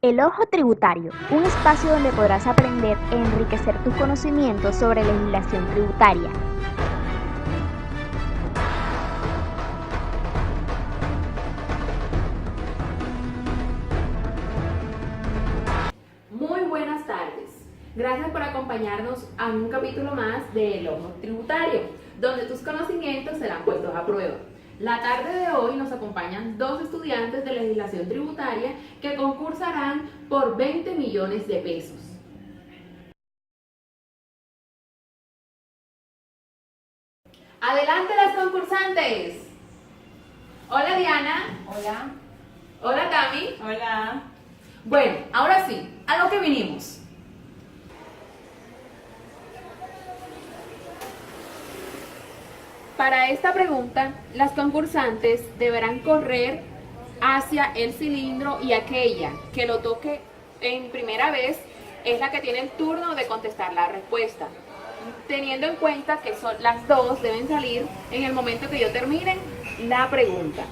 El Ojo Tributario, un espacio donde podrás aprender e enriquecer tus conocimientos sobre legislación tributaria. Muy buenas tardes. Gracias por acompañarnos a un capítulo más de El Ojo Tributario, donde tus conocimientos serán puestos a prueba. La tarde de hoy nos acompañan dos estudiantes de legislación tributaria que concursarán por 20 millones de pesos. Adelante las concursantes. Hola Diana. Hola. Hola Tami. Hola. Bueno, ahora sí, a lo que vinimos. Para esta pregunta, las concursantes deberán correr hacia el cilindro y aquella que lo toque en primera vez es la que tiene el turno de contestar la respuesta. Teniendo en cuenta que las dos deben salir en el momento que yo termine la pregunta.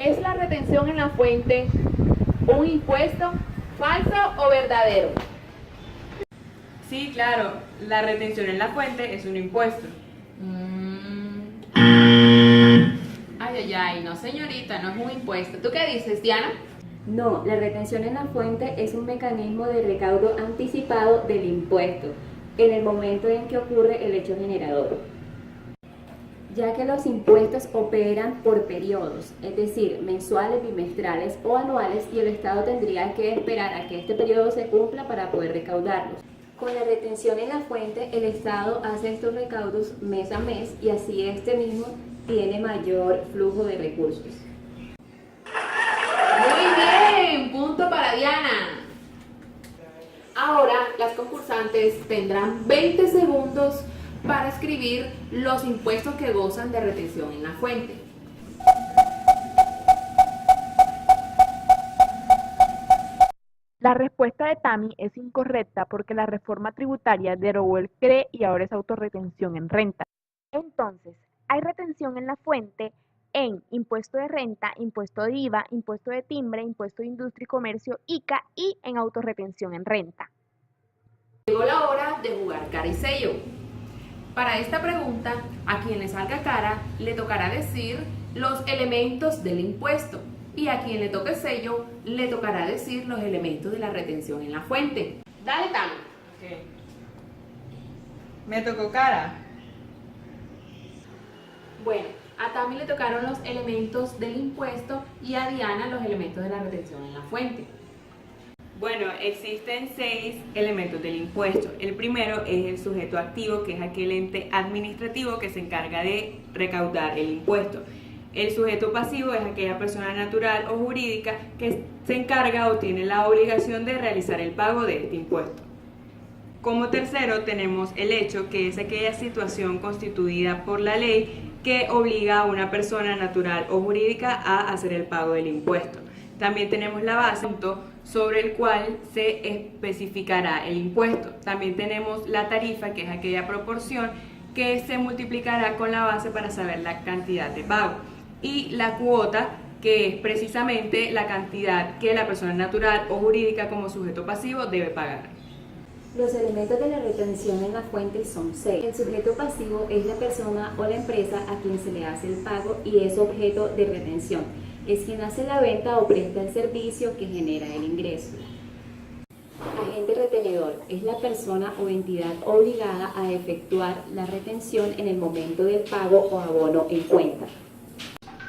¿Es la retención en la fuente un impuesto falso o verdadero? Sí, claro, la retención en la fuente es un impuesto. Ay, no señorita, no es un impuesto. ¿Tú qué dices, Diana? No, la retención en la fuente es un mecanismo de recaudo anticipado del impuesto en el momento en que ocurre el hecho generador, ya que los impuestos operan por periodos, es decir, mensuales, bimestrales o anuales, y el Estado tendría que esperar a que este periodo se cumpla para poder recaudarlos. Con la retención en la fuente, el Estado hace estos recaudos mes a mes y así este mismo tiene mayor flujo de recursos. Muy bien, punto para Diana. Ahora las concursantes tendrán 20 segundos para escribir los impuestos que gozan de retención en la fuente. La respuesta de Tami es incorrecta porque la reforma tributaria derogó el CRE y ahora es autorretención en renta. Entonces, hay retención en la fuente en impuesto de renta, impuesto de IVA, impuesto de timbre, impuesto de industria y comercio, ICA y en autorretención en renta. Llegó la hora de jugar cara y sello. Para esta pregunta, a quien le salga cara, le tocará decir los elementos del impuesto. Y a quien le toque sello, le tocará decir los elementos de la retención en la fuente. Dale, Tami. Ok. Me tocó cara. Bueno, a Tami le tocaron los elementos del impuesto y a Diana los elementos de la retención en la fuente. Bueno, existen 6 elementos del impuesto. El primero es el sujeto activo, que es aquel ente administrativo que se encarga de recaudar el impuesto. El sujeto pasivo es aquella persona natural o jurídica que se encarga o tiene la obligación de realizar el pago de este impuesto. Como tercero tenemos el hecho, que es aquella situación constituida por la ley que obliga a una persona natural o jurídica a hacer el pago del impuesto. También tenemos la base sobre el cual se especificará el impuesto. También tenemos la tarifa, que es aquella proporción que se multiplicará con la base para saber la cantidad de pago. Y la cuota, que es precisamente la cantidad que la persona natural o jurídica como sujeto pasivo debe pagar. Los elementos de la retención en la fuente son 6. El sujeto pasivo es la persona o la empresa a quien se le hace el pago y es objeto de retención. Es quien hace la venta o presta el servicio que genera el ingreso. Agente retenedor es la persona o entidad obligada a efectuar la retención en el momento del pago o abono en cuenta.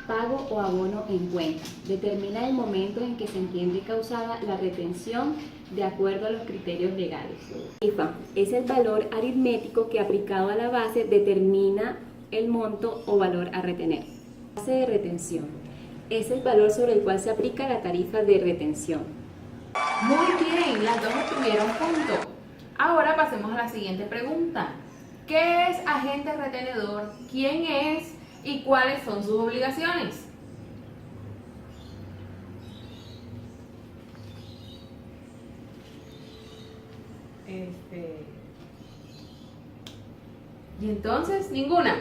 Pago o abono en cuenta. Determina el momento en que se entiende causada la retención de acuerdo a los criterios legales. Tarifa es el valor aritmético que aplicado a la base determina el monto o valor a retener. Base de retención es el valor sobre el cual se aplica la tarifa de retención. Muy bien, las dos obtuvieron punto. Ahora pasemos a la siguiente pregunta. ¿Qué es agente retenedor? ¿Quién es? ¿Y cuáles son sus obligaciones? ¿Y entonces? Ninguna.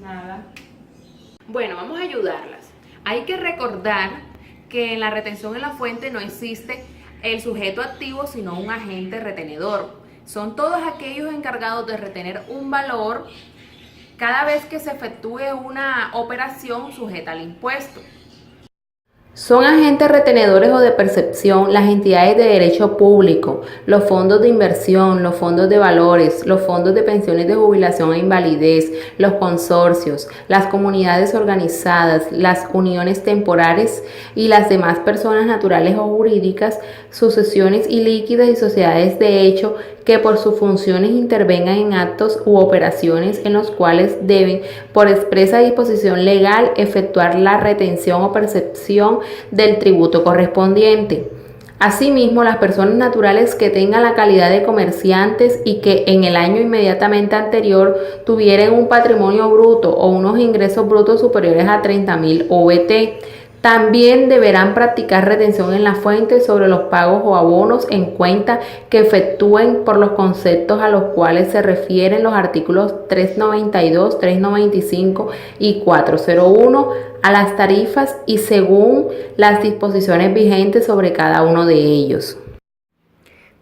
Nada. Bueno, vamos a ayudarlas. Hay que recordar que en la retención en la fuente no existe el sujeto activo, sino un agente retenedor. Son todos aquellos encargados de retener un valor cada vez que se efectúe una operación sujeta al impuesto. Son agentes retenedores o de percepción las entidades de derecho público, los fondos de inversión, los fondos de valores, los fondos de pensiones de jubilación e invalidez, los consorcios, las comunidades organizadas, las uniones temporales y las demás personas naturales o jurídicas, sucesiones ilíquidas y sociedades de hecho que por sus funciones intervengan en actos u operaciones en los cuales deben, por expresa disposición legal, efectuar la retención o percepción del tributo correspondiente. Asimismo, las personas naturales que tengan la calidad de comerciantes y que en el año inmediatamente anterior tuvieran un patrimonio bruto o unos ingresos brutos superiores a 30.000 OVT, también deberán practicar retención en la fuente sobre los pagos o abonos en cuenta que efectúen por los conceptos a los cuales se refieren los artículos 392, 395 y 401 a las tarifas y según las disposiciones vigentes sobre cada uno de ellos.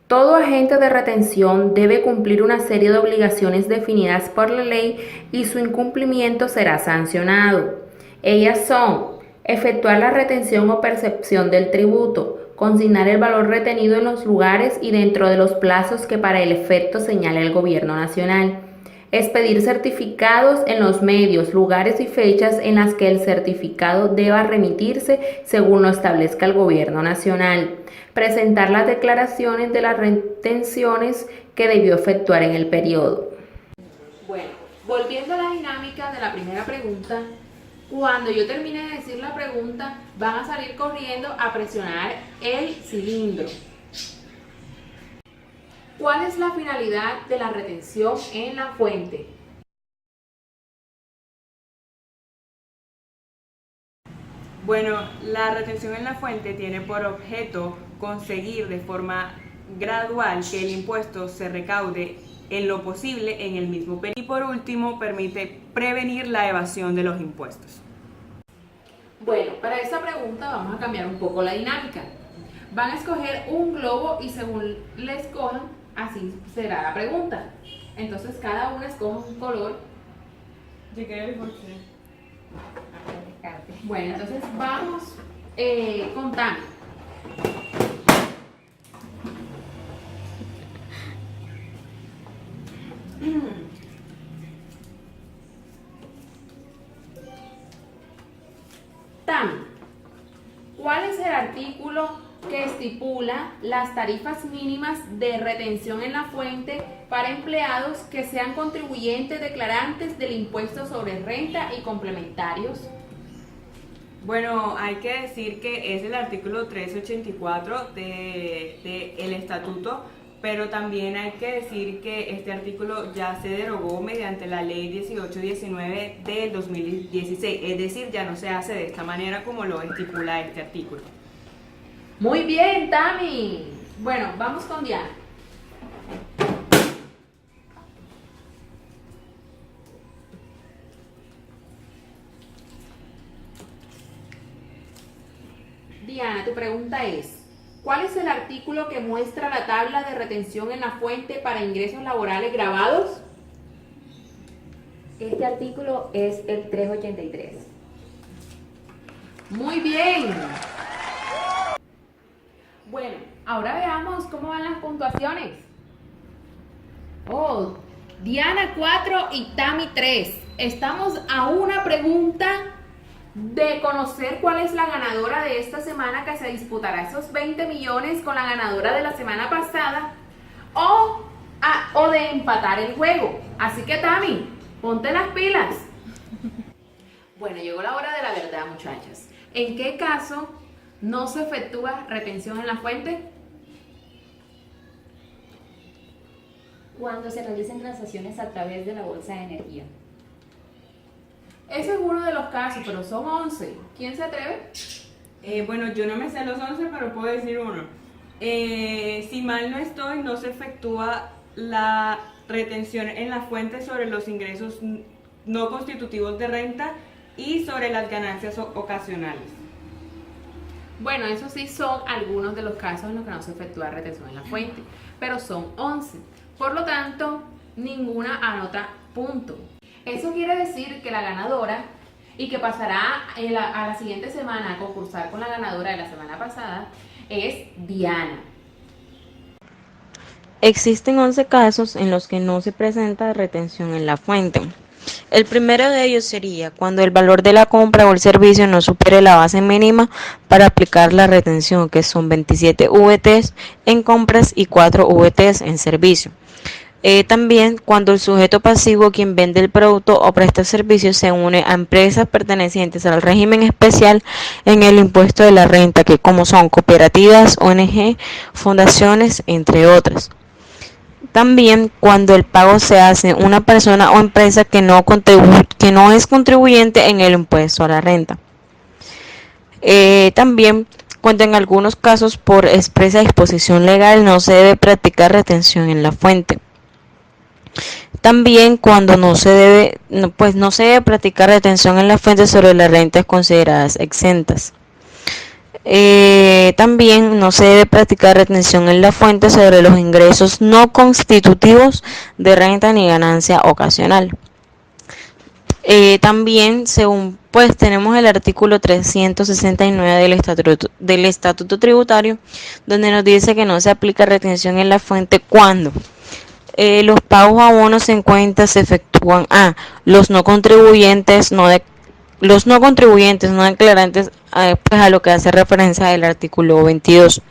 Todo agente de retención debe cumplir una serie de obligaciones definidas por la ley y su incumplimiento será sancionado. Ellas son: efectuar la retención o percepción del tributo, consignar el valor retenido en los lugares y dentro de los plazos que para el efecto señale el Gobierno Nacional, expedir certificados en los medios, lugares y fechas en las que el certificado deba remitirse según lo establezca el Gobierno Nacional, presentar las declaraciones de las retenciones que debió efectuar en el periodo. Bueno, volviendo a la dinámica de la primera pregunta, cuando yo termine de decir la pregunta, van a salir corriendo a presionar el cilindro. ¿Cuál es la finalidad de la retención en la fuente? Bueno, la retención en la fuente tiene por objeto conseguir de forma gradual que el impuesto se recaude en lo posible en el mismo periodo. Y por último, permite prevenir la evasión de los impuestos. Bueno, para esta pregunta vamos a cambiar un poco la dinámica. Van a escoger un globo y según le escojan, así será la pregunta. Entonces cada uno escoge un color. Bueno, entonces vamos con Tami. Tami, ¿cuál es el artículo que estipula las tarifas mínimas de retención en la fuente para empleados que sean contribuyentes declarantes del impuesto sobre renta y complementarios? Bueno, hay que decir que es el artículo 384 del estatuto, pero también hay que decir que este artículo ya se derogó mediante la ley 1819 del 2016, es decir, ya no se hace de esta manera como lo estipula este artículo. Muy bien, Tami. Bueno, vamos con Diana. Diana, tu pregunta es: ¿cuál es el artículo que muestra la tabla de retención en la fuente para ingresos laborales grabados? Este artículo es el 383. Muy bien. Bueno, ahora veamos cómo van las puntuaciones. Oh, Diana 4 y Tami 3. Estamos a una pregunta de conocer cuál es la ganadora de esta semana, que se disputará esos 20 millones con la ganadora de la semana pasada, o de empatar el juego. Así que, Tami, ponte las pilas. Bueno, llegó la hora de la verdad, muchachas. ¿En qué caso no se efectúa retención en la fuente? Cuando se realicen transacciones a través de la bolsa de energía. Ese es uno de los casos, pero son 11. ¿Quién se atreve? Bueno, yo no me sé los 11, pero puedo decir uno. Si mal no estoy, no se efectúa la retención en la fuente sobre los ingresos no constitutivos de renta y sobre las ganancias ocasionales. Bueno, esos sí son algunos de los casos en los que no se efectúa retención en la fuente, pero son 11. Por lo tanto, ninguna anota punto. Eso quiere decir que la ganadora y que pasará a la siguiente semana a concursar con la ganadora de la semana pasada es Diana. Existen 11 casos en los que no se presenta retención en la fuente. El primero de ellos sería cuando el valor de la compra o el servicio no supere la base mínima para aplicar la retención, que son 27 VTs en compras y 4 VTs en servicio. También cuando el sujeto pasivo, quien vende el producto o presta servicios, se une a empresas pertenecientes al régimen especial en el impuesto de la renta, que como son cooperativas, ONG, fundaciones, entre otras. También cuando el pago se hace una persona o empresa que no es contribuyente en el impuesto a la renta. También cuando en algunos casos por expresa disposición legal no se debe practicar retención en la fuente. También cuando no se debe practicar retención en la fuente sobre las rentas consideradas exentas. También no se debe practicar retención en la fuente sobre los ingresos no constitutivos de renta ni ganancia ocasional. También según tenemos el artículo 369 del Estatuto Tributario, donde nos dice que no se aplica retención en la fuente cuando los pagos a bonos en cuenta se efectúan a los no contribuyentes no declarantes, a lo que hace referencia el artículo 22.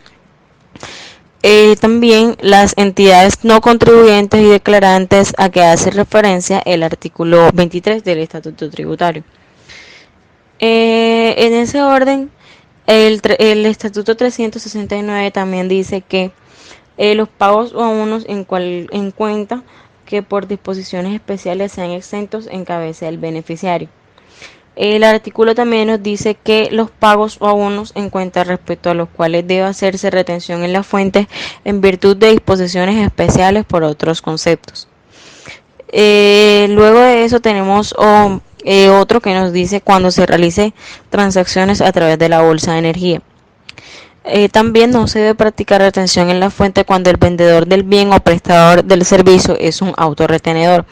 También las entidades no contribuyentes y declarantes, a que hace referencia el artículo 23 del Estatuto Tributario. En ese orden, el Estatuto 369 también dice que los pagos o abonos en cuenta que por disposiciones especiales sean exentos encabeza el beneficiario. El artículo también nos dice que los pagos o abonos en cuenta respecto a los cuales debe hacerse retención en la fuente en virtud de disposiciones especiales por otros conceptos. Luego de eso tenemos otro que nos dice cuando se realice transacciones a través de la bolsa de energía. También no se debe practicar retención en la fuente cuando el vendedor del bien o prestador del servicio es un autorretenedor,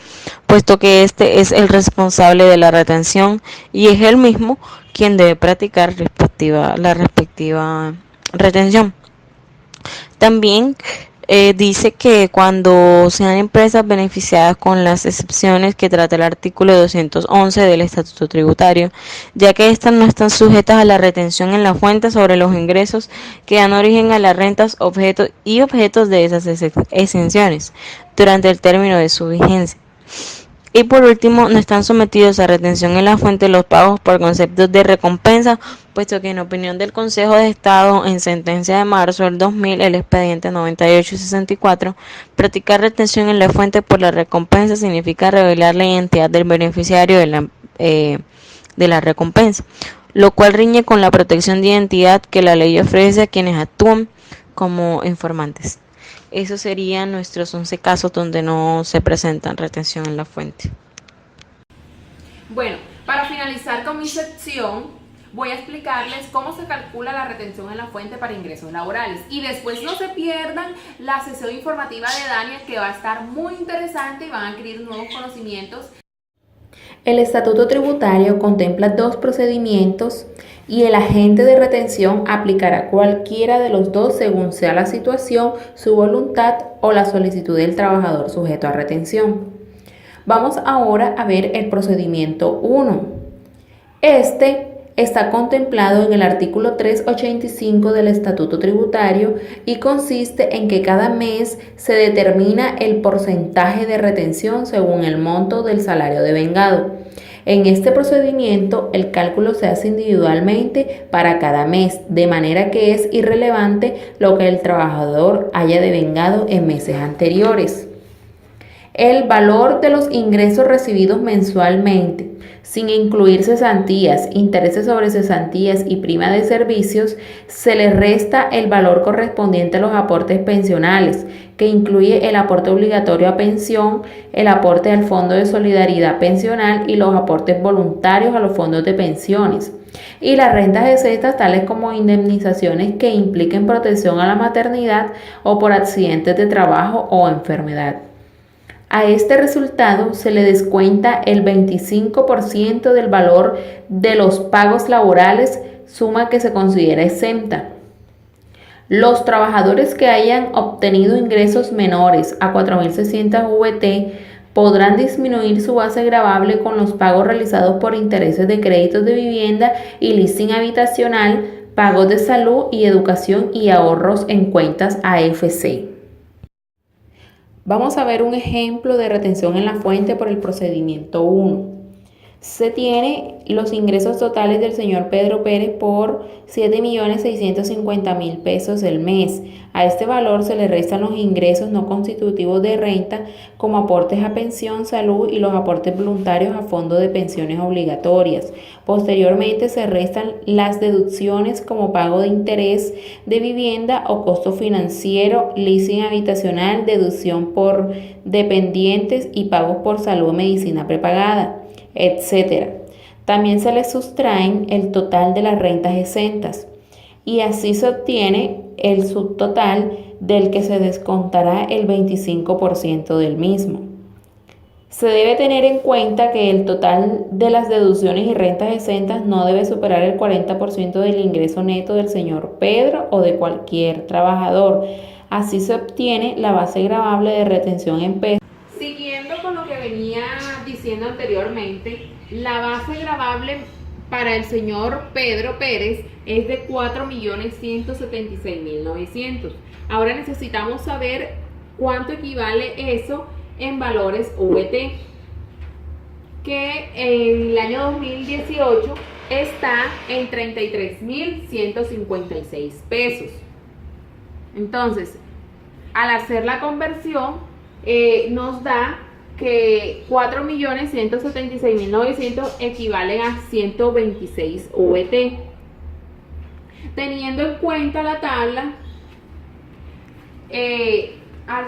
puesto que este es el responsable de la retención y es él mismo quien debe practicar la respectiva retención. También dice que cuando sean empresas beneficiadas con las excepciones que trata el artículo 211 del Estatuto Tributario, ya que estas no están sujetas a la retención en la fuente sobre los ingresos que dan origen a las rentas, objetos de esas exenciones durante el término de su vigencia. Y por último, no están sometidos a retención en la fuente los pagos por conceptos de recompensa, puesto que en opinión del Consejo de Estado, en sentencia de marzo del 2000, el expediente 9864, practicar retención en la fuente por la recompensa significa revelar la identidad del beneficiario de la recompensa, lo cual riñe con la protección de identidad que la ley ofrece a quienes actúan como informantes. Esos serían nuestros 11 casos donde no se presentan retención en la fuente. Bueno, para finalizar con mi sección, voy a explicarles cómo se calcula la retención en la fuente para ingresos laborales. Y después no se pierdan la sesión informativa de Daniel, que va a estar muy interesante y van a adquirir nuevos conocimientos. El Estatuto Tributario contempla dos procedimientos y el agente de retención aplicará cualquiera de los dos según sea la situación, su voluntad o la solicitud del trabajador sujeto a retención. Vamos ahora a ver el procedimiento 1. Este está contemplado en el artículo 385 del Estatuto Tributario y consiste en que cada mes se determina el porcentaje de retención según el monto del salario devengado. En este procedimiento, el cálculo se hace individualmente para cada mes, de manera que es irrelevante lo que el trabajador haya devengado en meses anteriores. El valor de los ingresos recibidos mensualmente sin incluir cesantías, intereses sobre cesantías y prima de servicios, se le resta el valor correspondiente a los aportes pensionales, que incluye el aporte obligatorio a pensión, el aporte al Fondo de Solidaridad Pensional y los aportes voluntarios a los fondos de pensiones, y las rentas exentas tales como indemnizaciones que impliquen protección a la maternidad o por accidentes de trabajo o enfermedad. A este resultado se le descuenta el 25% del valor de los pagos laborales, suma que se considera exenta. Los trabajadores que hayan obtenido ingresos menores a 4.600 VT podrán disminuir su base gravable con los pagos realizados por intereses de créditos de vivienda y leasing habitacional, pagos de salud y educación y ahorros en cuentas AFC. Vamos a ver un ejemplo de retención en la fuente por el procedimiento 1. Se tiene los ingresos totales del señor Pedro Pérez por 7.650.000 pesos el mes. A este valor se le restan los ingresos no constitutivos de renta como aportes a pensión, salud y los aportes voluntarios a fondo de pensiones obligatorias. Posteriormente se restan las deducciones como pago de interés de vivienda o costo financiero, leasing habitacional, deducción por dependientes y pagos por salud o medicina prepagada, etc. También se le sustraen el total de las rentas exentas y así se obtiene el subtotal del que se descontará el 25% del mismo. Se debe tener en cuenta que el total de las deducciones y rentas exentas no debe superar el 40% del ingreso neto del señor Pedro o de cualquier trabajador. Así se obtiene la base gravable de retención en pesos. Siguiendo con lo que venía diciendo anteriormente, la base gravable para el señor Pedro Pérez es de 4.176.900. Ahora necesitamos saber cuánto equivale eso en valores VT, que en el año 2018 está en 33.156 pesos. Entonces, al hacer la conversión, nos da que 4.176.900 equivalen a 126 VT. Teniendo en cuenta la tabla, el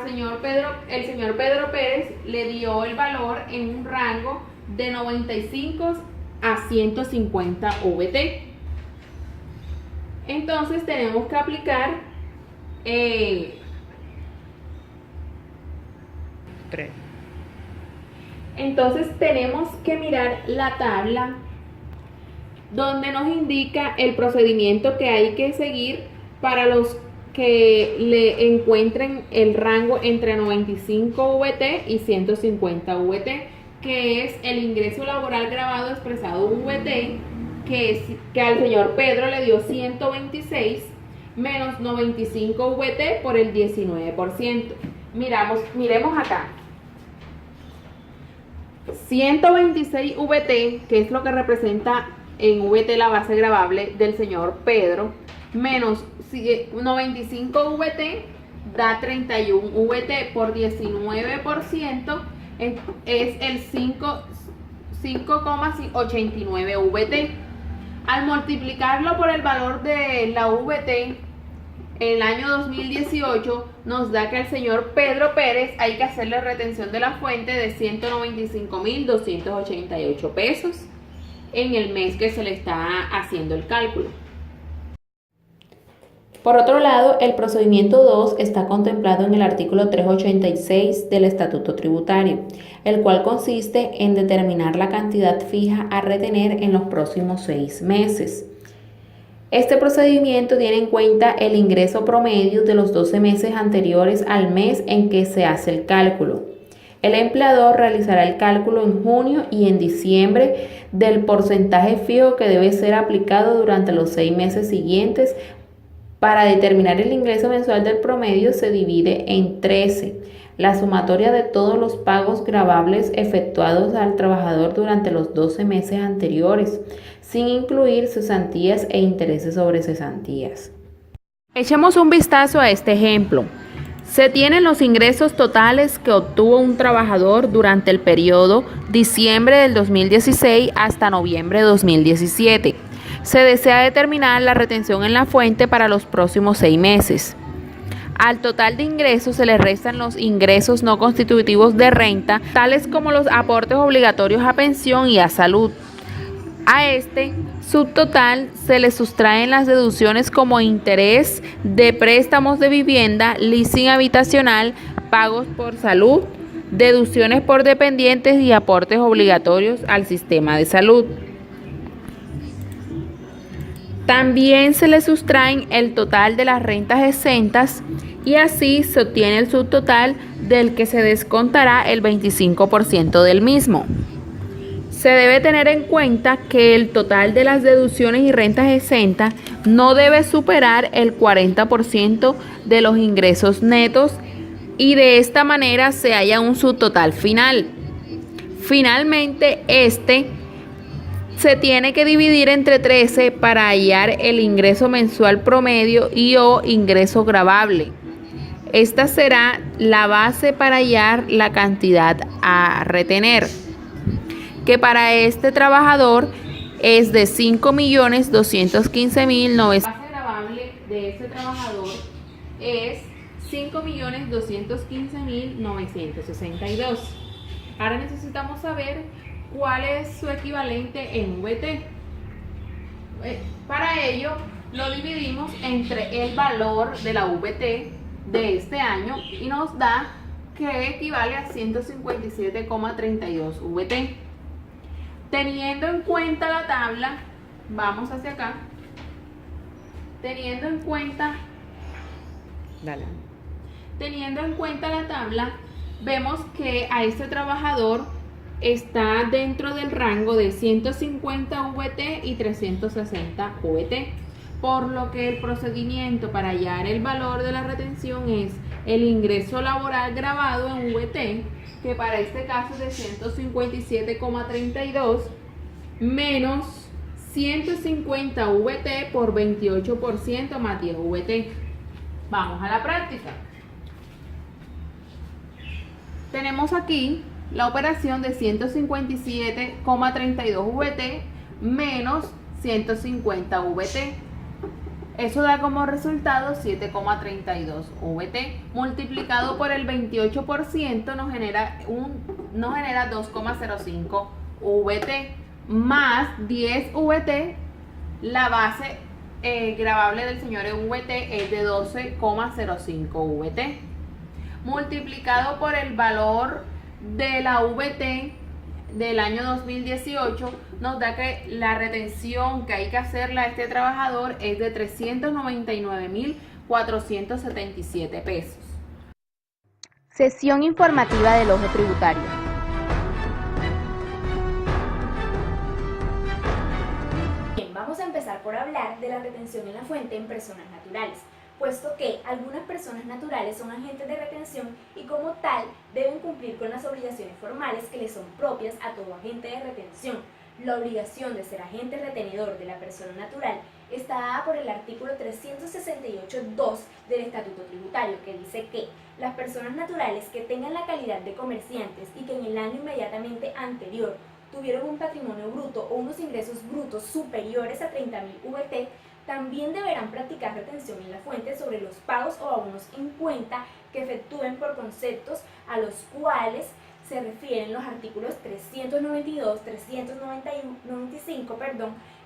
señor Pedro Pérez le dio el valor en un rango de 95 a 150 VT. Entonces tenemos que aplicar Entonces tenemos que mirar la tabla donde nos indica el procedimiento que hay que seguir para los que le encuentren el rango entre 95 VT y 150 VT, que es el ingreso laboral gravado expresado VT, que al señor Pedro le dio 126 menos 95 VT por el 19%. Miremos acá. 126 VT, que es lo que representa en VT la base gravable del señor Pedro, menos 95 VT da 31 VT por 19%, es el 5,89 VT. Al multiplicarlo por el valor de la VT, el año 2018 nos da que al señor Pedro Pérez hay que hacerle retención de la fuente de 195.288 pesos en el mes que se le está haciendo el cálculo. Por otro lado, el procedimiento 2 está contemplado en el artículo 386 del Estatuto Tributario, el cual consiste en determinar la cantidad fija a retener en los próximos 6 meses. Este procedimiento tiene en cuenta el ingreso promedio de los 12 meses anteriores al mes en que se hace el cálculo. El empleador realizará el cálculo en junio y en diciembre del porcentaje fijo que debe ser aplicado durante los 6 meses siguientes. Para determinar el ingreso mensual del promedio se divide en 13, la sumatoria de todos los pagos gravables efectuados al trabajador durante los 12 meses anteriores, sin incluir cesantías e intereses sobre cesantías. Echemos un vistazo a este ejemplo. Se tienen los ingresos totales que obtuvo un trabajador durante el periodo diciembre del 2016 hasta noviembre de 2017. Se desea determinar la retención en la fuente para los próximos 6 meses. Al total de ingresos se le restan los ingresos no constitutivos de renta, tales como los aportes obligatorios a pensión y a salud. A este subtotal se le sustraen las deducciones como interés de préstamos de vivienda, leasing habitacional, pagos por salud, deducciones por dependientes y aportes obligatorios al sistema de salud. También se le sustraen el total de las rentas exentas y así se obtiene el subtotal del que se descontará el 25% del mismo. Se debe tener en cuenta que el total de las deducciones y rentas exentas no debe superar el 40% de los ingresos netos y de esta manera se halla un subtotal final. Finalmente, se tiene que dividir entre 13 para hallar el ingreso mensual promedio y o ingreso gravable. Esta será la base para hallar la cantidad a retener, que para este trabajador es de 5.215.900. La base gravable de este trabajador es 5.215.962. Ahora necesitamos saber cuál es su equivalente en VT. Para ello lo dividimos entre el valor de la VT de este año y nos da que equivale a 157,32 VT. Teniendo en cuenta la tabla, vamos hacia acá. Teniendo en cuenta la tabla, vemos que a este trabajador está dentro del rango de 150 VT y 360 VT, por lo que el procedimiento para hallar el valor de la retención es el ingreso laboral grabado en VT, que para este caso es de 157,32 menos 150 VT por 28% más 10 VT. Vamos a la práctica. Tenemos aquí la operación de 157,32 VT menos 150 VT. Eso da como resultado 7,32 VT multiplicado por el 28% nos genera 2,05 VT más 10 VT. La base gravable del señor VT es de 12,05 VT multiplicado por el valor de la VT del año 2018 nos da que la retención que hay que hacerle a este trabajador es de 399.477 pesos. Sesión informativa del ojo tributario. Bien, vamos a empezar por hablar de la retención en la fuente en personas naturales, puesto que algunas personas naturales son agentes de retención y como tal deben cumplir con las obligaciones formales que les son propias a todo agente de retención. La obligación de ser agente retenedor de la persona natural está dada por el artículo 368.2 del Estatuto Tributario, que dice que las personas naturales que tengan la calidad de comerciantes y que en el año inmediatamente anterior tuvieron un patrimonio bruto o unos ingresos brutos superiores a 30.000 VT, también deberán practicar retención en la fuente sobre los pagos o abonos en cuenta que efectúen por conceptos a los cuales se refieren los artículos 392, 395,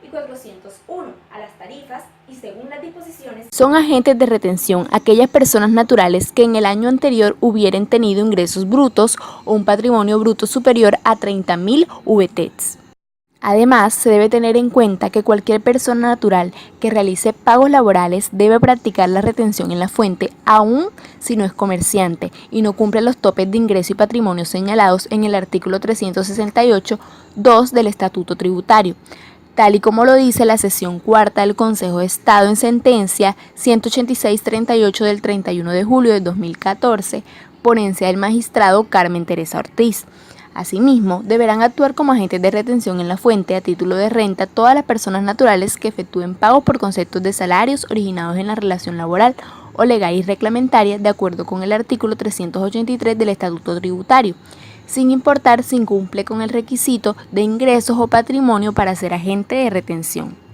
y 401 a las tarifas y según las disposiciones. Son agentes de retención aquellas personas naturales que en el año anterior hubieran tenido ingresos brutos o un patrimonio bruto superior a 30.000 VTs. Además, se debe tener en cuenta que cualquier persona natural que realice pagos laborales debe practicar la retención en la fuente, aun si no es comerciante y no cumple los topes de ingreso y patrimonio señalados en el artículo 368.2 del Estatuto Tributario, tal y como lo dice la sección cuarta del Consejo de Estado en sentencia 186-38 del 31 de julio de 2014, ponencia del magistrado Carmen Teresa Ortiz. Asimismo, deberán actuar como agentes de retención en la fuente a título de renta todas las personas naturales que efectúen pagos por conceptos de salarios originados en la relación laboral o legal y reglamentaria de acuerdo con el artículo 383 del Estatuto Tributario, sin importar si incumple con el requisito de ingresos o patrimonio para ser agente de retención.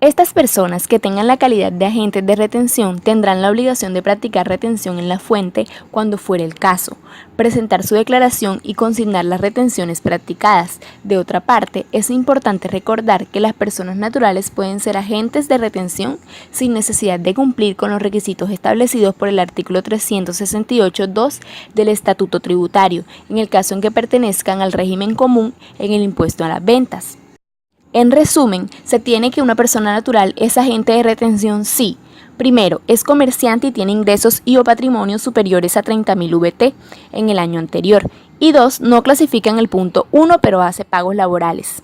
Estas personas que tengan la calidad de agentes de retención tendrán la obligación de practicar retención en la fuente cuando fuere el caso, presentar su declaración y consignar las retenciones practicadas. De otra parte, es importante recordar que las personas naturales pueden ser agentes de retención sin necesidad de cumplir con los requisitos establecidos por el artículo 368.2 del Estatuto Tributario, en el caso en que pertenezcan al régimen común en el impuesto a las ventas. En resumen, se tiene que una persona natural es agente de retención si, primero, es comerciante y tiene ingresos y o patrimonio superiores a 30.000 VT en el año anterior, y 2, no clasifica en el punto 1 pero hace pagos laborales.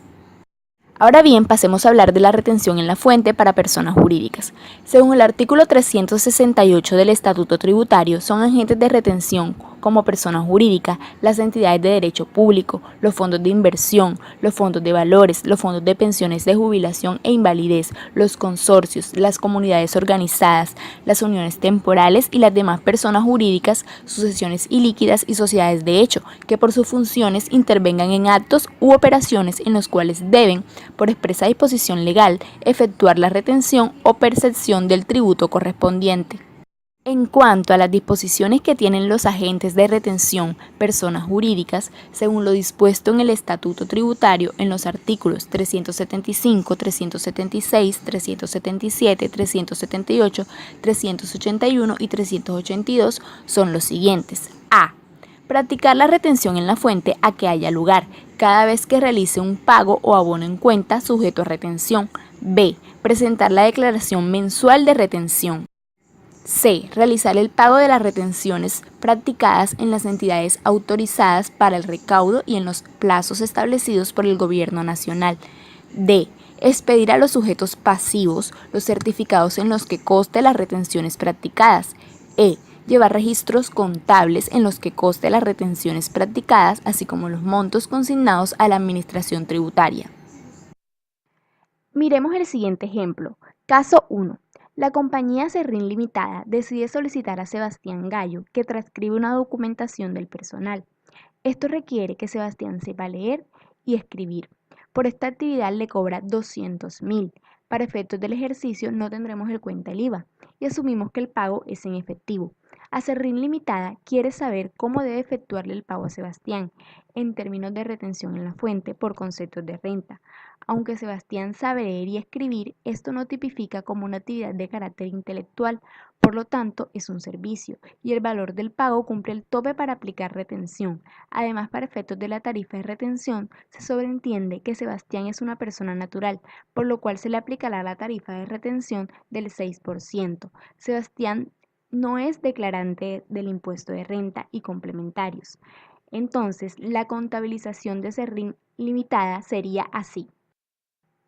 Ahora bien, pasemos a hablar de la retención en la fuente para personas jurídicas. Según el artículo 368 del Estatuto Tributario, son agentes de retención como persona jurídica las entidades de derecho público, los fondos de inversión, los fondos de valores, los fondos de pensiones de jubilación e invalidez, los consorcios, las comunidades organizadas, las uniones temporales y las demás personas jurídicas, sucesiones ilíquidas y sociedades de hecho, que por sus funciones intervengan en actos u operaciones en los cuales deben, por expresa disposición legal, efectuar la retención o percepción del tributo correspondiente. En cuanto a las disposiciones que tienen los agentes de retención, personas jurídicas, según lo dispuesto en el Estatuto Tributario en los artículos 375, 376, 377, 378, 381 y 382, son los siguientes. A. Practicar la retención en la fuente a que haya lugar, cada vez que realice un pago o abono en cuenta sujeto a retención. B. Presentar la declaración mensual de retención. C. Realizar el pago de las retenciones practicadas en las entidades autorizadas para el recaudo y en los plazos establecidos por el Gobierno Nacional. D. Expedir a los sujetos pasivos los certificados en los que conste las retenciones practicadas. E. Llevar registros contables en los que conste las retenciones practicadas, así como los montos consignados a la Administración Tributaria. Miremos el siguiente ejemplo. Caso 1. La compañía Serrín Limitada decide solicitar a Sebastián Gallo que transcriba una documentación del personal. Esto requiere que Sebastián sepa leer y escribir. Por esta actividad le cobra 200.000. Para efectos del ejercicio no tendremos en cuenta el IVA y asumimos que el pago es en efectivo. Aserrín Limitada quiere saber cómo debe efectuarle el pago a Sebastián en términos de retención en la fuente por conceptos de renta. Aunque Sebastián sabe leer y escribir, esto no tipifica como una actividad de carácter intelectual, por lo tanto es un servicio y el valor del pago cumple el tope para aplicar retención. Además, para efectos de la tarifa de retención, se sobreentiende que Sebastián es una persona natural, por lo cual se le aplicará la tarifa de retención del 6%. Sebastián no es declarante del impuesto de renta y complementarios. Entonces, la contabilización de Serrín Limitada sería así.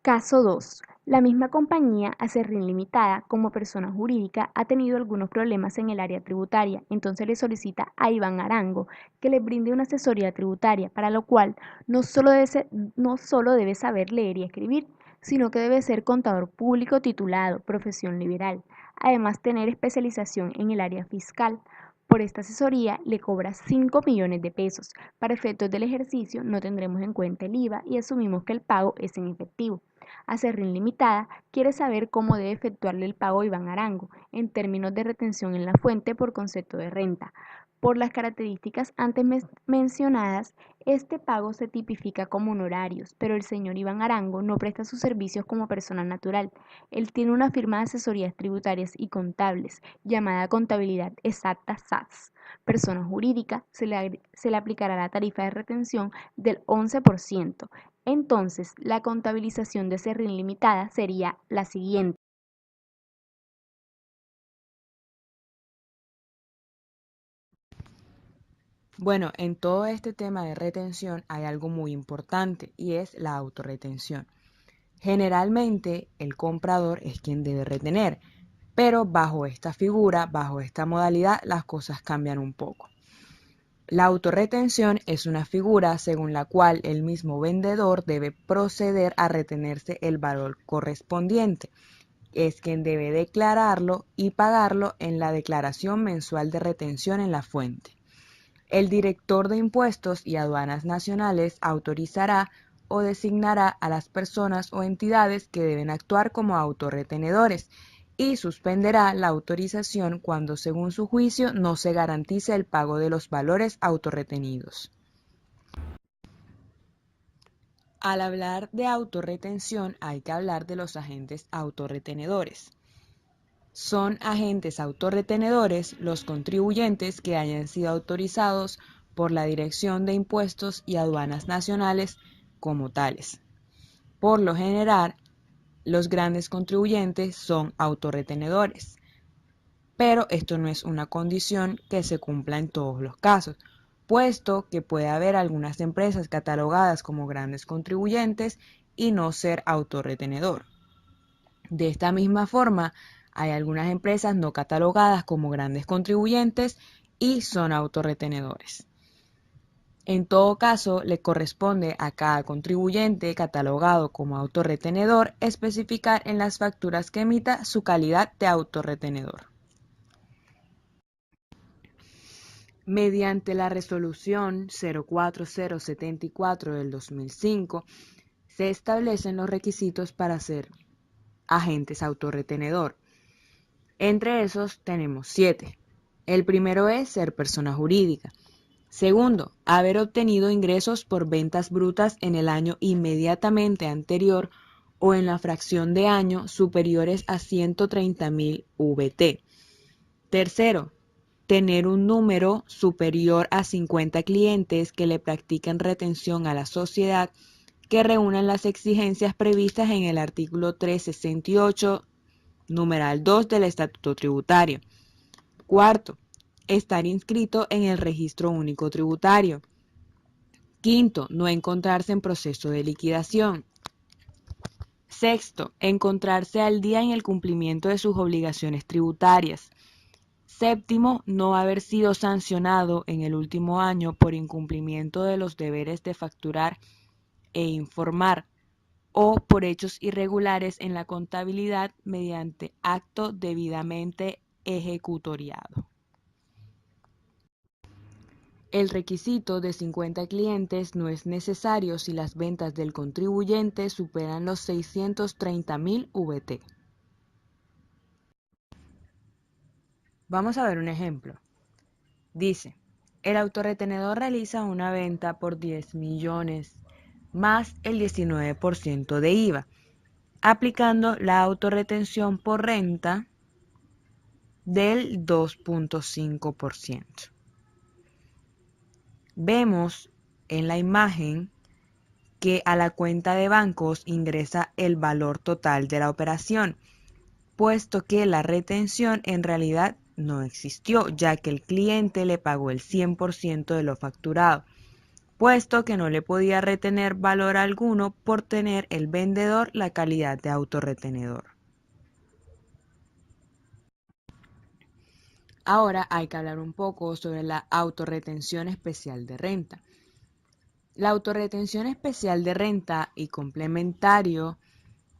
Caso 2. La misma compañía, Aserrín Limitada, como persona jurídica, ha tenido algunos problemas en el área tributaria, entonces le solicita a Iván Arango que le brinde una asesoría tributaria, para lo cual no solo debe saber leer y escribir, sino que debe ser contador público titulado, profesión liberal, además tener especialización en el área fiscal. Por esta asesoría le cobra 5 millones de pesos. Para efectos del ejercicio no tendremos en cuenta el IVA y asumimos que el pago es en efectivo. Aserrín Limitada quiere saber cómo debe efectuarle el pago a Iván Arango en términos de retención en la fuente por concepto de renta. Por las características antes mencionadas, este pago se tipifica como honorarios, pero el señor Iván Arango no presta sus servicios como persona natural. Él tiene una firma de asesorías tributarias y contables llamada Contabilidad Exacta SAS. Persona jurídica se le aplicará la tarifa de retención del 11%. Entonces, la contabilización de Serrín Limitada sería la siguiente. Bueno, en todo este tema de retención hay algo muy importante y es la autorretención. Generalmente el comprador es quien debe retener, pero bajo esta figura, bajo esta modalidad, las cosas cambian un poco. La autorretención es una figura según la cual el mismo vendedor debe proceder a retenerse el valor correspondiente es quien debe declararlo y pagarlo en la declaración mensual de retención en la fuente. El director de Impuestos y Aduanas Nacionales autorizará o designará a las personas o entidades que deben actuar como autorretenedores y suspenderá la autorización cuando, según su juicio, no se garantice el pago de los valores autorretenidos. Al hablar de autorretención hay que hablar de los agentes autorretenedores. Son agentes autorretenedores los contribuyentes que hayan sido autorizados por la Dirección de Impuestos y Aduanas Nacionales como tales. Por lo general, los grandes contribuyentes son autorretenedores, pero esto no es una condición que se cumpla en todos los casos, puesto que puede haber algunas empresas catalogadas como grandes contribuyentes y no ser autorretenedor. De esta misma forma, hay algunas empresas no catalogadas como grandes contribuyentes y son autorretenedores. En todo caso, le corresponde a cada contribuyente catalogado como autorretenedor especificar en las facturas que emita su calidad de autorretenedor. Mediante la resolución 04074 del 2005, se establecen los requisitos para ser agentes autorretenedor. Entre esos tenemos 7. El primero es ser persona jurídica. Segundo, haber obtenido ingresos por ventas brutas en el año inmediatamente anterior o en la fracción de año superiores a 130.000 VT. Tercero, tener un número superior a 50 clientes que le practiquen retención a la sociedad que reúnan las exigencias previstas en el artículo 368, numeral 2 del Estatuto Tributario. Cuarto, estar inscrito en el Registro Único Tributario. Quinto, no encontrarse en proceso de liquidación. Sexto, encontrarse al día en el cumplimiento de sus obligaciones tributarias. Séptimo, no haber sido sancionado en el último año por incumplimiento de los deberes de facturar e informar o por hechos irregulares en la contabilidad mediante acto debidamente ejecutoriado. El requisito de 50 clientes no es necesario si las ventas del contribuyente superan los 630.000 VT. Vamos a ver un ejemplo. Dice, el autorretenedor realiza una venta por 10 millones más el 19% de IVA, aplicando la autorretención por renta del 2.5%. Vemos en la imagen que a la cuenta de bancos ingresa el valor total de la operación, puesto que la retención en realidad no existió, ya que el cliente le pagó el 100% de lo facturado, puesto que no le podía retener valor alguno por tener el vendedor la calidad de autorretenedor. Ahora hay que hablar un poco sobre la autorretención especial de renta. La autorretención especial de renta y complementario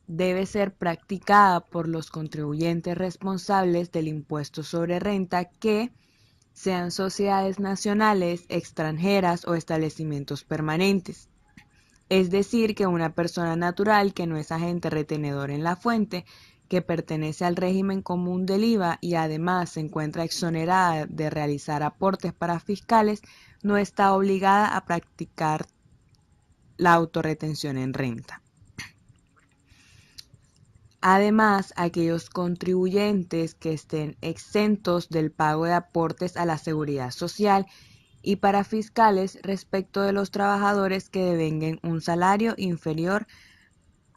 debe ser practicada por los contribuyentes responsables del impuesto sobre renta que sean sociedades nacionales, extranjeras o establecimientos permanentes. Es decir, que una persona natural que no es agente retenedor en la fuente, que pertenece al régimen común del IVA y además se encuentra exonerada de realizar aportes para fiscales, no está obligada a practicar la autorretención en renta. Además, aquellos contribuyentes que estén exentos del pago de aportes a la seguridad social y para fiscales respecto de los trabajadores que devenguen un salario inferior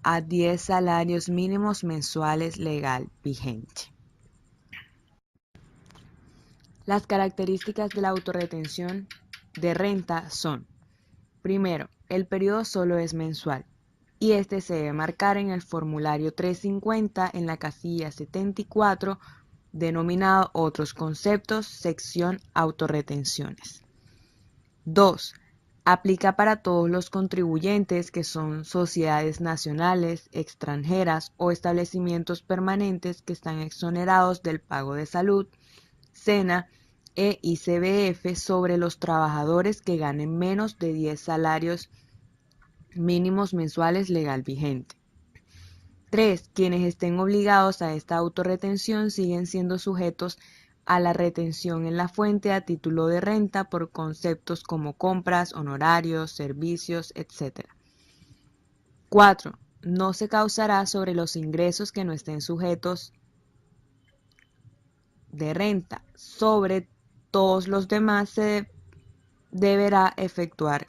a 10 salarios mínimos mensuales legal vigente. Las características de la autorretención de renta son: primero, el periodo solo es mensual y este se debe marcar en el formulario 350 en la casilla 74, denominado Otros conceptos, sección Autorretenciones. 2. Aplica para todos los contribuyentes que son sociedades nacionales, extranjeras o establecimientos permanentes que están exonerados del pago de salud, SENA e ICBF sobre los trabajadores que ganen menos de 10 salarios mínimos mensuales legal vigente. 3. Quienes estén obligados a esta autorretención siguen siendo sujetos a la retención en la fuente a título de renta por conceptos como compras, honorarios, servicios, etc. 4. No se causará sobre los ingresos que no estén sujetos de renta. Sobre todos los demás se deberá efectuar.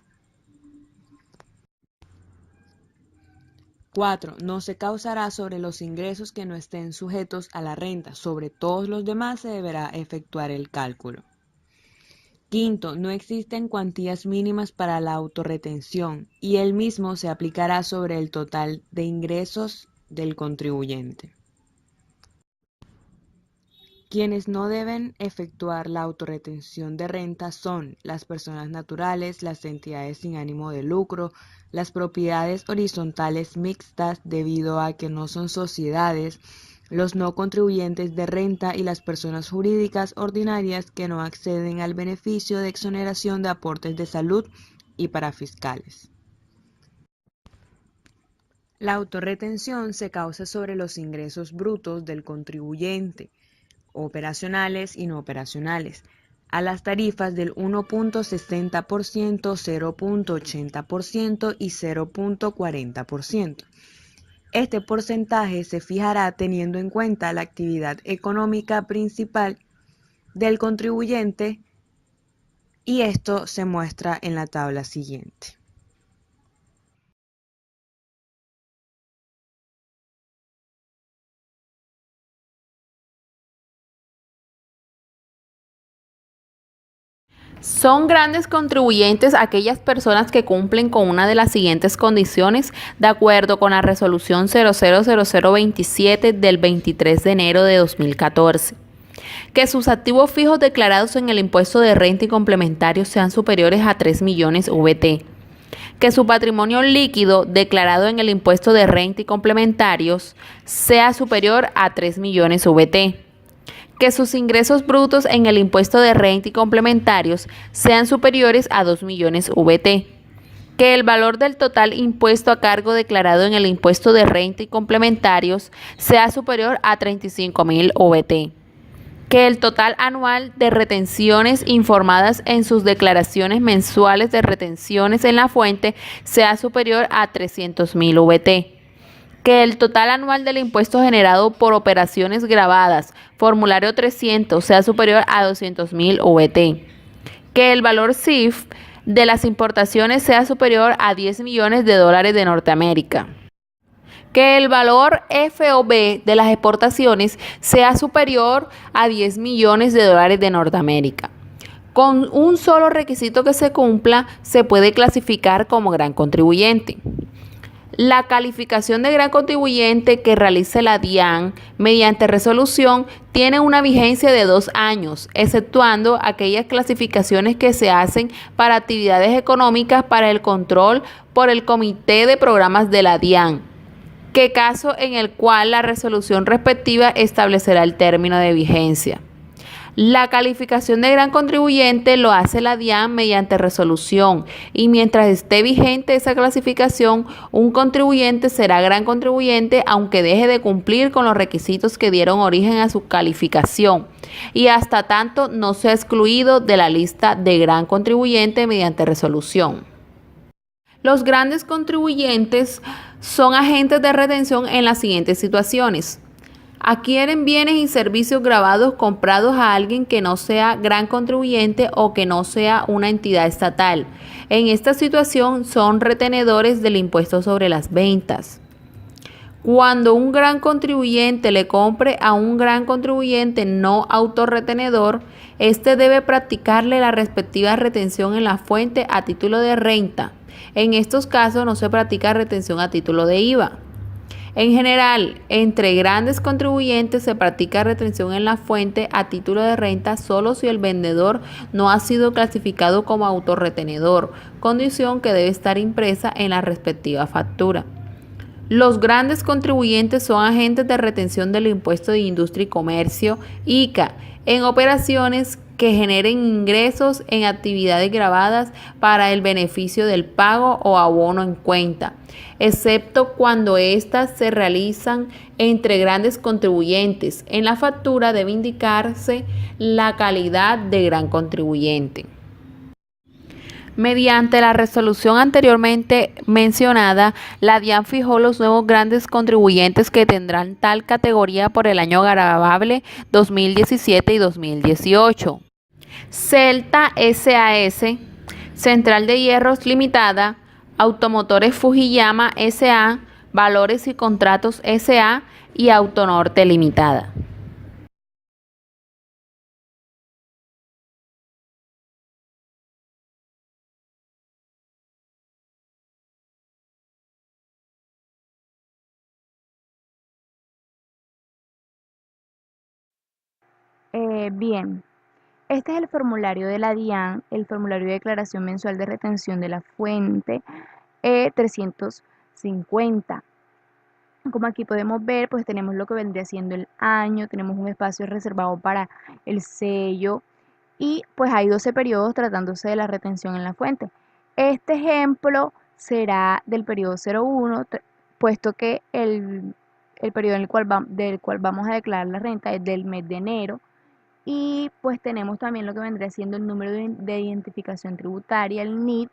4. No se causará sobre los ingresos que no estén sujetos a la renta. Sobre todos los demás se deberá efectuar el cálculo. 5. No existen cuantías mínimas para la autorretención y el mismo se aplicará sobre el total de ingresos del contribuyente. Quienes no deben efectuar la autorretención de renta son las personas naturales, las entidades sin ánimo de lucro, las propiedades horizontales mixtas debido a que no son sociedades, los no contribuyentes de renta y las personas jurídicas ordinarias que no acceden al beneficio de exoneración de aportes de salud y parafiscales. La autorretención se causa sobre los ingresos brutos del contribuyente, operacionales y no operacionales, a las tarifas del 1.60%, 0.80% y 0.40%. Este porcentaje se fijará teniendo en cuenta la actividad económica principal del contribuyente y esto se muestra en la tabla siguiente. Son grandes contribuyentes aquellas personas que cumplen con una de las siguientes condiciones de acuerdo con la resolución 000027 del 23 de enero de 2014. Que sus activos fijos declarados en el impuesto de renta y complementarios sean superiores a 3 millones VT. Que su patrimonio líquido declarado en el impuesto de renta y complementarios sea superior a 3 millones VT. Que sus ingresos brutos en el impuesto de renta y complementarios sean superiores a 2 millones VT. Que el valor del total impuesto a cargo declarado en el impuesto de renta y complementarios sea superior a 35.000 VT. Que el total anual de retenciones informadas en sus declaraciones mensuales de retenciones en la fuente sea superior a 300.000 VT. Que el total anual del impuesto generado por operaciones grabadas, formulario 300, sea superior a 200.000 VT. Que el valor CIF de las importaciones sea superior a 10 millones de dólares de Norteamérica. Que el valor FOB de las exportaciones sea superior a 10 millones de dólares de Norteamérica. Con un solo requisito que se cumpla, se puede clasificar como gran contribuyente. La calificación de gran contribuyente que realice la DIAN mediante resolución tiene una vigencia de 2 años, exceptuando aquellas clasificaciones que se hacen para actividades económicas para el control por el Comité de Programas de la DIAN, que caso en el cual la resolución respectiva establecerá el término de vigencia. La calificación de gran contribuyente lo hace la DIAN mediante resolución y mientras esté vigente esa clasificación, un contribuyente será gran contribuyente aunque deje de cumplir con los requisitos que dieron origen a su calificación y hasta tanto no sea excluido de la lista de gran contribuyente mediante resolución. Los grandes contribuyentes son agentes de retención en las siguientes situaciones. Adquieren bienes y servicios grabados comprados a alguien que no sea gran contribuyente o que no sea una entidad estatal. En esta situación son retenedores del impuesto sobre las ventas. Cuando un gran contribuyente le compre a un gran contribuyente no autorretenedor, este debe practicarle la respectiva retención en la fuente a título de renta. En estos casos no se practica retención a título de IVA. En general, entre grandes contribuyentes se practica retención en la fuente a título de renta solo si el vendedor no ha sido clasificado como autorretenedor, condición que debe estar impresa en la respectiva factura. Los grandes contribuyentes son agentes de retención del Impuesto de Industria y Comercio, ICA, en operaciones que generen ingresos en actividades grabadas para el beneficio del pago o abono en cuenta, excepto cuando éstas se realizan entre grandes contribuyentes. En la factura debe indicarse la calidad de gran contribuyente. Mediante la resolución anteriormente mencionada, la DIAN fijó los nuevos grandes contribuyentes que tendrán tal categoría por el año grabable 2017 y 2018. Celta SAS, Central de Hierros Limitada, Automotores Fujiyama SA, Valores y Contratos SA y Autonorte Limitada. Bien, este es el formulario de la DIAN, el formulario de declaración mensual de retención de la fuente 350. Como aquí podemos ver, pues tenemos lo que vendría siendo el año, tenemos un espacio reservado para el sello y pues hay 12 periodos tratándose de la retención en la fuente. Este ejemplo será del periodo 01, puesto que el periodo del cual vamos a declarar la renta es del mes de enero. Y pues tenemos también lo que vendría siendo el número de identificación tributaria, el NIT,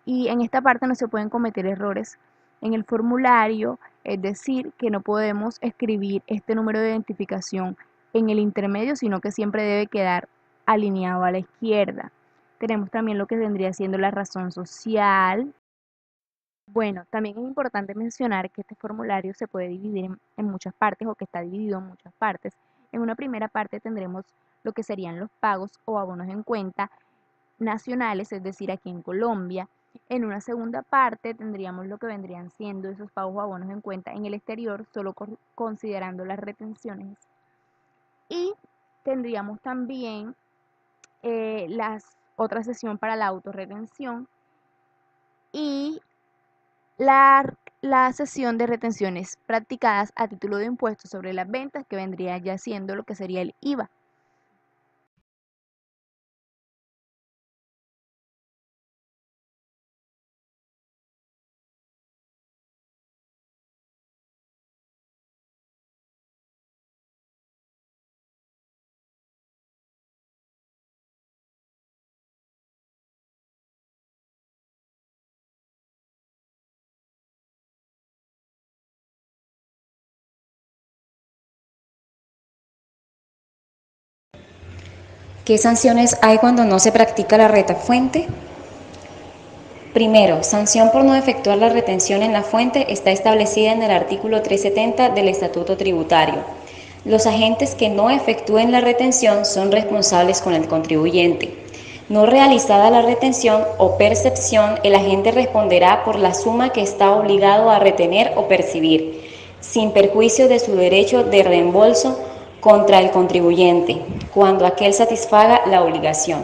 y en esta parte no se pueden cometer errores en el formulario, es decir, que no podemos escribir este número de identificación en el intermedio, sino que siempre debe quedar alineado a la izquierda. Tenemos también lo que vendría siendo la razón social. Bueno, también es importante mencionar que este formulario se puede dividir en muchas partes o que está dividido en muchas partes. En una primera parte tendremos lo que serían los pagos o abonos en cuenta nacionales, es decir, aquí en Colombia. En una segunda parte tendríamos lo que vendrían siendo esos pagos o abonos en cuenta en el exterior, solo considerando las retenciones. Y tendríamos también otra sesión para la autorretención y la sesión de retenciones practicadas a título de impuestos sobre las ventas, que vendría ya siendo lo que sería el IVA. ¿Qué sanciones hay cuando no se practica la retafuente? Primero, sanción por no efectuar la retención en la fuente está establecida en el artículo 370 del Estatuto Tributario. Los agentes que no efectúen la retención son responsables con el contribuyente. No realizada la retención o percepción, el agente responderá por la suma que está obligado a retener o percibir, sin perjuicio de su derecho de reembolso contra el contribuyente, cuando aquél satisfaga la obligación.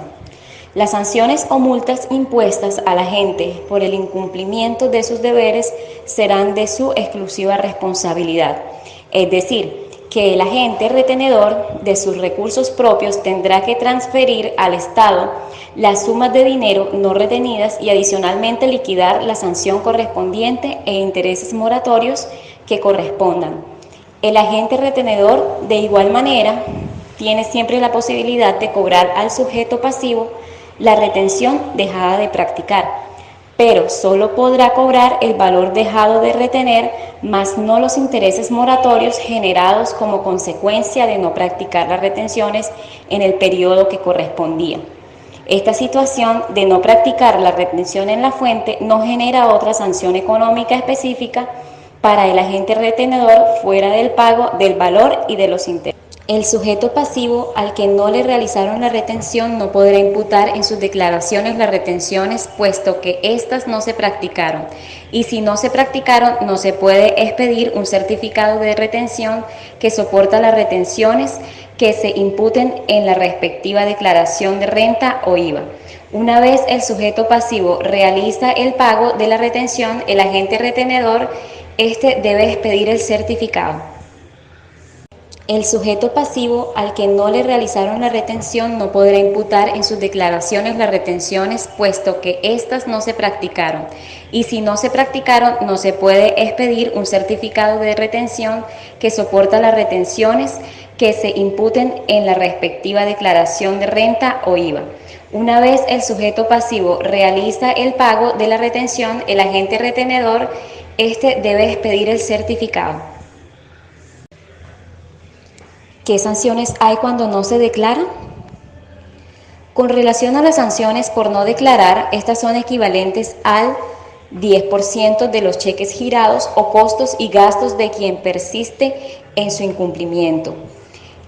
Las sanciones o multas impuestas al agente por el incumplimiento de sus deberes serán de su exclusiva responsabilidad, es decir, que el agente retenedor de sus recursos propios tendrá que transferir al Estado las sumas de dinero no retenidas y adicionalmente liquidar la sanción correspondiente e intereses moratorios que correspondan. El agente retenedor, de igual manera, tiene siempre la posibilidad de cobrar al sujeto pasivo la retención dejada de practicar, pero solo podrá cobrar el valor dejado de retener, más no los intereses moratorios generados como consecuencia de no practicar las retenciones en el periodo que correspondía. Esta situación de no practicar la retención en la fuente no genera otra sanción económica específica para el agente retenedor fuera del pago del valor y de los intereses. El sujeto pasivo al que no le realizaron la retención no podrá imputar en sus declaraciones las retenciones, puesto que éstas no se practicaron. Y si no se practicaron, no se puede expedir un certificado de retención que soporta las retenciones que se imputen en la respectiva declaración de renta o IVA. Una vez el sujeto pasivo realiza el pago de la retención, el agente retenedor, debe expedir el certificado. El sujeto pasivo al que no le realizaron la retención no podrá imputar en sus declaraciones las retenciones, puesto que éstas no se practicaron. Y si no se practicaron, no se puede expedir un certificado de retención que soporta las retenciones que se imputen en la respectiva declaración de renta o IVA. Una vez el sujeto pasivo realiza el pago de la retención, el agente retenedor, debe expedir el certificado. ¿Qué sanciones hay cuando no se declara? Con relación a las sanciones por no declarar, estas son equivalentes al 10% de los cheques girados o costos y gastos de quien persiste en su incumplimiento,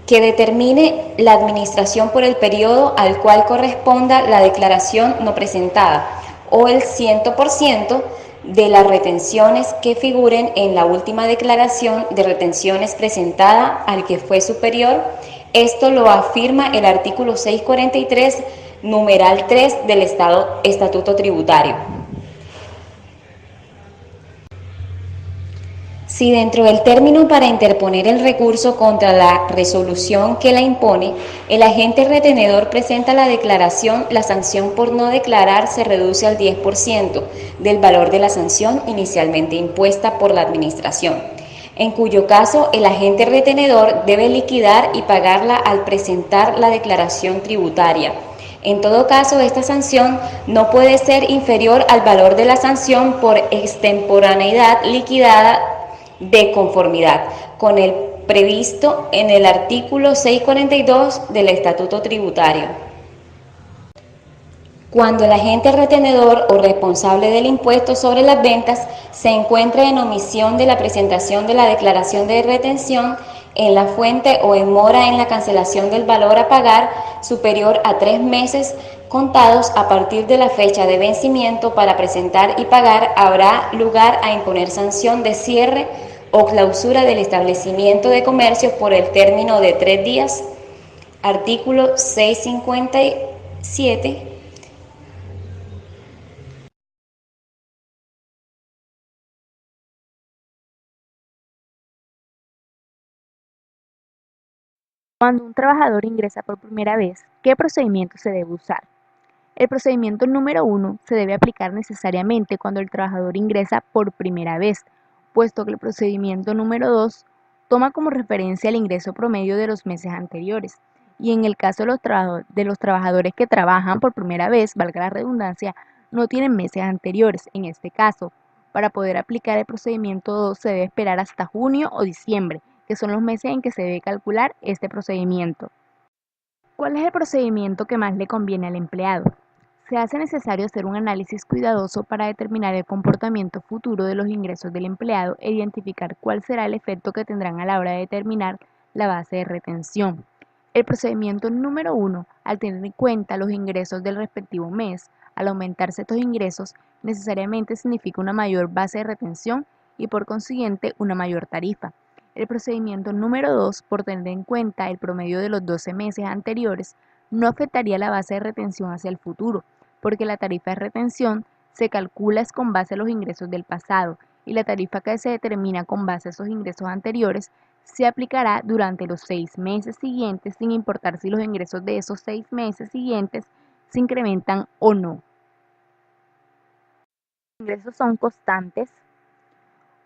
que determine la administración por el periodo al cual corresponda la declaración no presentada, o el 100% de las retenciones que figuren en la última declaración de retenciones presentada al que fue superior. Esto lo afirma el artículo 643, numeral 3 del Estatuto Tributario. Si dentro del término para interponer el recurso contra la resolución que la impone, el agente retenedor presenta la declaración, la sanción por no declarar se reduce al 10% del valor de la sanción inicialmente impuesta por la Administración, en cuyo caso el agente retenedor debe liquidar y pagarla al presentar la declaración tributaria. En todo caso, esta sanción no puede ser inferior al valor de la sanción por extemporaneidad liquidada de conformidad con el previsto en el artículo 642 del Estatuto Tributario. Cuando el agente retenedor o responsable del impuesto sobre las ventas se encuentra en omisión de la presentación de la declaración de retención en la fuente o en mora en la cancelación del valor a pagar superior a 3 meses contados a partir de la fecha de vencimiento para presentar y pagar, habrá lugar a imponer sanción de cierre o clausura del establecimiento de comercio por el término de 3 días. Artículo 657. Cuando un trabajador ingresa por primera vez, ¿qué procedimiento se debe usar? El procedimiento número 1 se debe aplicar necesariamente cuando el trabajador ingresa por primera vez, puesto que el procedimiento número 2 toma como referencia el ingreso promedio de los meses anteriores. Y en el caso de los trabajadores que trabajan por primera vez, valga la redundancia, no tienen meses anteriores. En este caso, para poder aplicar el procedimiento 2 se debe esperar hasta junio o diciembre, que son los meses en que se debe calcular este procedimiento. ¿Cuál es el procedimiento que más le conviene al empleado? Se hace necesario hacer un análisis cuidadoso para determinar el comportamiento futuro de los ingresos del empleado e identificar cuál será el efecto que tendrán a la hora de determinar la base de retención. El procedimiento número 1, al tener en cuenta los ingresos del respectivo mes, al aumentarse estos ingresos, necesariamente significa una mayor base de retención y por consiguiente una mayor tarifa. El procedimiento número 2, por tener en cuenta el promedio de los 12 meses anteriores, no afectaría la base de retención hacia el futuro, porque la tarifa de retención se calcula con base a los ingresos del pasado y la tarifa que se determina con base a esos ingresos anteriores se aplicará durante los 6 meses siguientes, sin importar si los ingresos de esos 6 meses siguientes se incrementan o no. Los ingresos son constantes.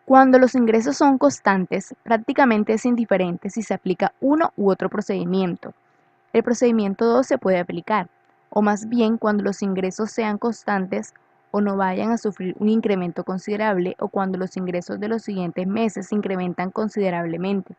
Cuando los ingresos son constantes, prácticamente es indiferente si se aplica uno u otro procedimiento. El procedimiento 2 se puede aplicar, o más bien cuando los ingresos sean constantes o no vayan a sufrir un incremento considerable o cuando los ingresos de los siguientes meses se incrementan considerablemente.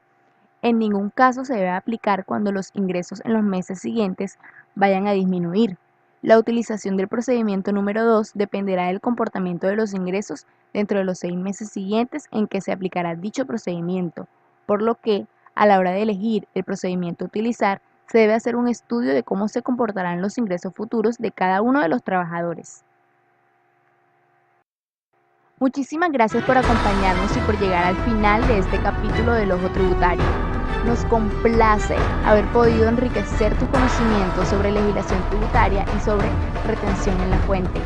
En ningún caso se debe aplicar cuando los ingresos en los meses siguientes vayan a disminuir. La utilización del procedimiento número 2 dependerá del comportamiento de los ingresos dentro de los 6 meses siguientes en que se aplicará dicho procedimiento, por lo que, A la hora de elegir el procedimiento a utilizar, se debe hacer un estudio de cómo se comportarán los ingresos futuros de cada uno de los trabajadores. Muchísimas gracias por acompañarnos y por llegar al final de este capítulo del Ojo Tributario. Nos complace haber podido enriquecer tus conocimientos sobre legislación tributaria y sobre retención en la fuente.